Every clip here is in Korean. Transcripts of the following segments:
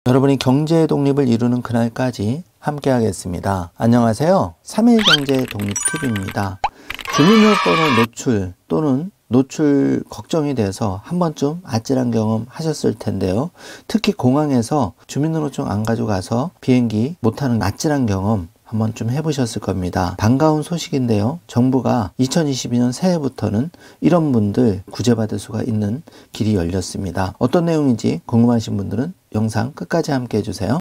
여러분이 경제 독립을 이루는 그날까지 함께 하겠습니다. 안녕하세요. 3일 경제 독립 팁입니다. 주민등록번호 노출 또는 노출 걱정이 돼서 한 번쯤 아찔한 경험 하셨을 텐데요. 특히 공항에서 주민등록증 안 가져가서 비행기 못 타는 아찔한 경험 한 번쯤 해보셨을 겁니다. 반가운 소식인데요. 정부가 2022년 새해부터는 이런 분들 구제받을 수가 있는 길이 열렸습니다. 어떤 내용인지 궁금하신 분들은 영상 끝까지 함께 해주세요.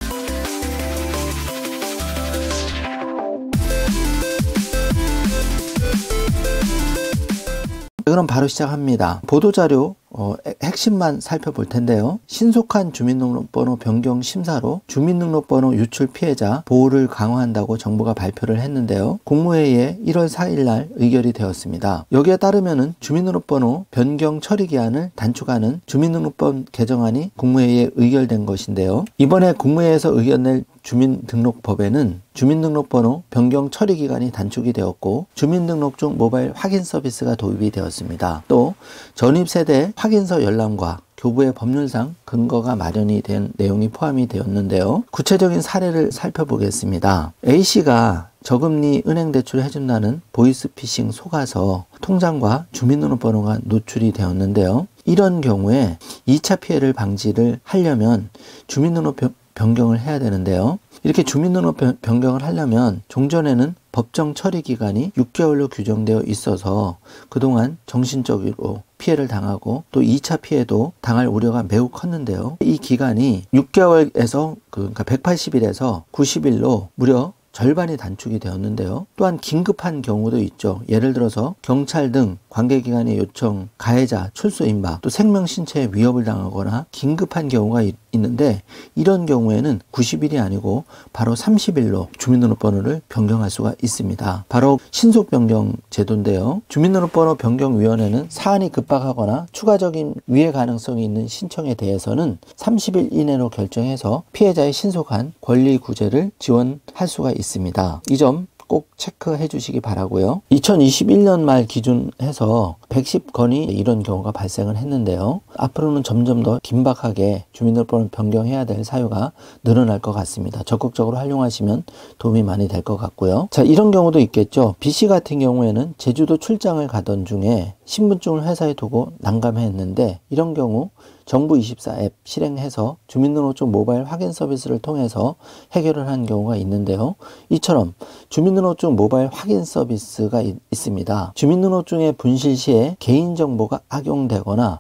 그럼 바로 시작합니다. 보도자료 핵심만 살펴볼 텐데요. 신속한 주민등록번호 변경 심사로 주민등록번호 유출 피해자 보호를 강화한다고 정부가 발표를 했는데요. 국무회의에 1월 4일 날 의결이 되었습니다. 여기에 따르면은 주민등록번호 변경 처리 기한을 단축하는 주민등록법 개정안이 국무회의에 의결된 것인데요. 이번에 국무회의에서 의견 낼 주민등록법에는 주민등록번호 변경 처리 기간이 단축이 되었고 주민등록증 모바일 확인 서비스가 도입이 되었습니다. 또 전입세대 확인서 열람과 교부의 법률상 근거가 마련이 된 내용이 포함이 되었는데요. 구체적인 사례를 살펴보겠습니다. A씨가 저금리 은행 대출을 해준다는 보이스피싱 속아서 통장과 주민등록번호가 노출이 되었는데요. 이런 경우에 2차 피해를 방지를 하려면 주민등록 변경을 해야 되는데요. 이렇게 주민등록 변경을 하려면 종전에는 법정 처리 기간이 6개월로 규정되어 있어서 그동안 정신적으로 피해를 당하고 또 2차 피해도 당할 우려가 매우 컸는데요. 이 기간이 6개월에서 그러니까 180일에서 90일로 무려 절반이 단축이 되었는데요. 또한 긴급한 경우도 있죠. 예를 들어서 경찰 등 관계기관의 요청, 가해자, 출소 임박, 또 생명 신체에 위협을 당하거나 긴급한 경우가 있는데 이런 경우에는 90일이 아니고 바로 30일로 주민등록번호를 변경할 수가 있습니다. 바로 신속 변경 제도인데요. 주민등록번호 변경위원회는 사안이 급박하거나 추가적인 위해 가능성이 있는 신청에 대해서는 30일 이내로 결정해서 피해자의 신속한 권리 구제를 지원할 수가 있습니다. 이 점 꼭 체크해 주시기 바라고요. 2021년 말 기준해서 110건이 이런 경우가 발생을 했는데요. 앞으로는 점점 더 긴박하게 주민등록번호 변경해야 될 사유가 늘어날 것 같습니다. 적극적으로 활용하시면 도움이 많이 될 것 같고요. 자, 이런 경우도 있겠죠. B씨 같은 경우에는 제주도 출장을 가던 중에 신분증을 회사에 두고 난감했는데 이런 경우 정부24 앱 실행해서 주민등록증 모바일 확인 서비스를 통해서 해결을 한 경우가 있는데요. 이처럼 주민등록증 모바일 확인 서비스가 있습니다. 주민등록증의 분실 시에 개인정보가 악용되거나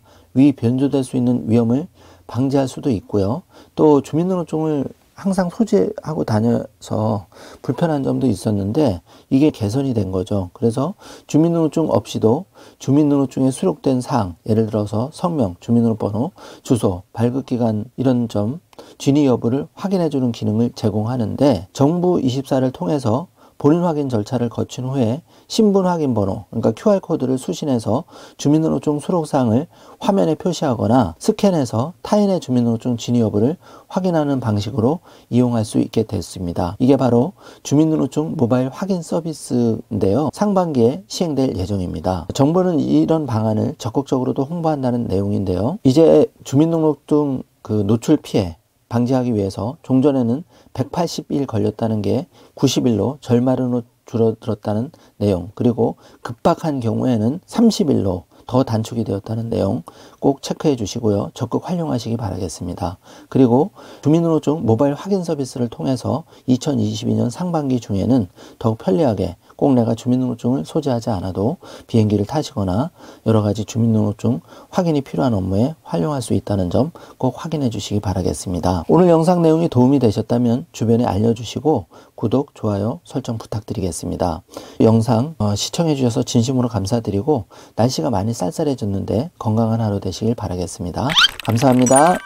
변조될 수 있는 위험을 방지할 수도 있고요. 또 주민등록증을 항상 소지하고 다녀서 불편한 점도 있었는데 이게 개선이 된 거죠. 그래서 주민등록증 없이도 주민등록증에 수록된 사항, 예를 들어서 성명, 주민등록번호, 주소, 발급기간 이런 점, 진위 여부를 확인해주는 기능을 제공하는데 정부24를 통해서 본인 확인 절차를 거친 후에 신분 확인 번호, 그러니까 QR코드를 수신해서 주민등록증 수록사항을 화면에 표시하거나 스캔해서 타인의 주민등록증 진위 여부를 확인하는 방식으로 이용할 수 있게 됐습니다. 이게 바로 주민등록증 모바일 확인 서비스인데요. 상반기에 시행될 예정입니다. 정부는 이런 방안을 적극적으로도 홍보한다는 내용인데요. 이제 주민등록증 노출 피해 방지하기 위해서 종전에는 180일 걸렸다는 게 90일로 절반으로 줄어들었다는 내용, 그리고 급박한 경우에는 30일로 더 단축이 되었다는 내용 꼭 체크해 주시고요. 적극 활용하시기 바라겠습니다. 그리고 주민등록증 모바일 확인 서비스를 통해서 2022년 상반기 중에는 더욱 편리하게 꼭 내가 주민등록증을 소지하지 않아도 비행기를 타시거나 여러 가지 주민등록증 확인이 필요한 업무에 활용할 수 있다는 점 꼭 확인해 주시기 바라겠습니다. 오늘 영상 내용이 도움이 되셨다면 주변에 알려주시고 구독, 좋아요, 설정 부탁드리겠습니다. 영상 시청해 주셔서 진심으로 감사드리고 날씨가 많이 쌀쌀해졌는데 건강한 하루 되시길 바라겠습니다. 감사합니다.